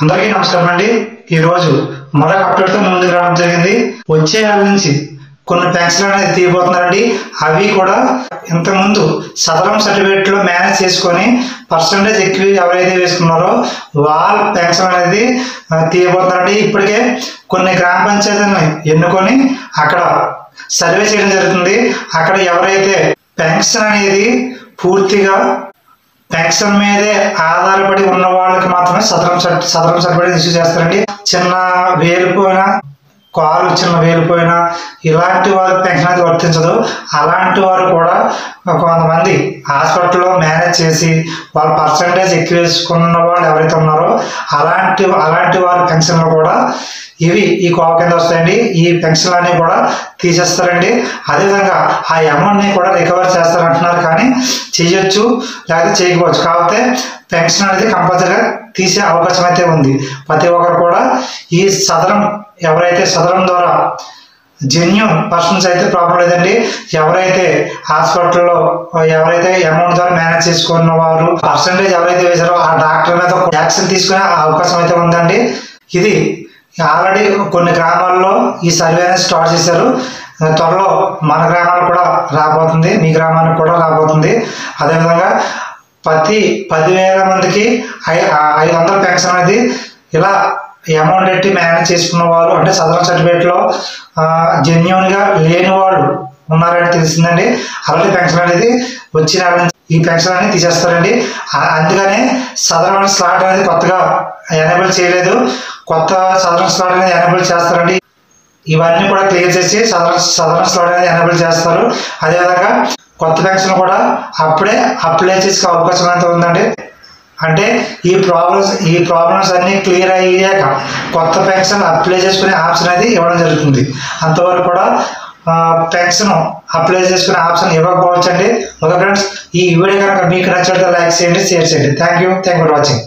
అందరికీ నమస్కారం అండి. ఈ రోజు మరొక అప్డేట్ తో ముందుకు రావడం జరిగింది. వచ్చే ఏళ్ళ నుంచి కొన్ని పెన్షన్లు అనేది తీయబోతున్నారండి. అవి కూడా ఇంతకుముందు సదరం సర్టిఫికేట్ లో మేనేజ్ చేసుకొని పర్సంటేజ్ ఎక్కువ ఎవరైతే వేసుకున్నారో వాళ్ళ పెన్షన్ అనేది తీయబోతున్నారండి. ఇప్పటికే కొన్ని గ్రామ పంచాయతీలను ఎన్నుకొని అక్కడ సర్వే చేయడం జరుగుతుంది. అక్కడ ఎవరైతే పెన్షన్ అనేది పూర్తిగా పెన్షన్ మీదే ఆధారపడి ఉన్న వాళ్ళకి మాత్రమే సదరం సర్టిఫికేట్ ఇష్యూ చేస్తారండి. చిన్న వేలిపోయినా కాలు చిన్న వేలిపోయినా ఇలాంటి వారికి పెన్షన్ అయితే వర్తించదు. అలాంటి వారు కూడా కొంతమంది హాస్పిటల్లో మేనేజ్ చేసి వాళ్ళ పర్సంటేజ్ ఎక్కువ వేసుకున్న వాళ్ళు ఎవరైతే ఉన్నారో అలాంటి వారి పెన్షన్లు కూడా ఇవి ఈ కోవ కింద వస్తాయండి. ఈ పెన్షన్లు అన్నీ కూడా తీసేస్తారండి. అదేవిధంగా ఆ అమౌంట్ని కూడా రికవర్ చేస్తారంటున్నారు, కానీ చేయొచ్చు లేకపోతే చేయకపోవచ్చు. కాకపోతే పెన్షన్ అనేది కంపల్సరీగా తీసే అవకాశం అయితే ఉంది. ప్రతి ఒక్కరు కూడా ఈ సదరం ఎవరైతే సదరం ద్వారా జెన్యూన్ పర్సన్స్ అయితే ప్రాబ్లం లేదండి. ఎవరైతే హాస్పిటల్లో ఎవరైతే అమౌంట్ ద్వారా మేనేజ్ చేసుకున్న వారు పర్సంటేజ్ ఎవరైతే వేశారో ఆ డాక్టర్ మీద యాక్షన్ తీసుకునే అవకాశం అయితే ఉందండి. ఇది ఆల్రెడీ కొన్ని గ్రామాల్లో ఈ సర్వే అనేది స్టార్ట్ చేశారు. త్వరలో మన గ్రామానికి కూడా రాబోతుంది, మీ గ్రామానికి కూడా రాబోతుంది. అదేవిధంగా ప్రతి 10,000 మందికి 500 పెన్షన్ అనేది ఇలా అమౌంట్ పెట్టి మేనేజ్ చేసుకున్న వాళ్ళు అంటే సదరం సర్టిఫికేట్లో జెన్యూన్గా లేని వాళ్ళు ఉన్నారని తెలిసిందండి. అలాంటి పెన్షన్ అనేది వచ్చిన ఈ పెన్షన్ అనేది తీసేస్తారండి. అందుకనే సదరం స్లాట్ అనేది కొత్తగా ఎనేబుల్ చేయలేదు. కొత్త సదరం స్లాట్ అనేది ఎనేబుల్ చేస్తారండి. ఇవన్నీ కూడా క్లియర్ చేసి సదరం స్లాట్ అనేది ఎనేబుల్ చేస్తారు. అదేవిధంగా కొత్త పెన్షన్ కూడా అప్పుడే అప్లై చేసే అవకాశం అయితే ఉందండి. అంటే ఈ ప్రాబ్లమ్స్ అన్నీ క్లియర్ అయ్యాక కొత్త పెన్షన్ అప్లై చేసుకునే ఆప్షన్ అనేది ఇవ్వడం జరుగుతుంది. అంతవరకు కూడా పెన్షన్ అప్లై చేసుకునే ఆప్షన్ ఇవ్వకపోవచ్చు అండి. ఓకే ఫ్రెండ్స్, ఈ వీడియో కనుక మీకు నచ్చితే లైక్ చేయండి, షేర్ చేయండి. Thank you for watching.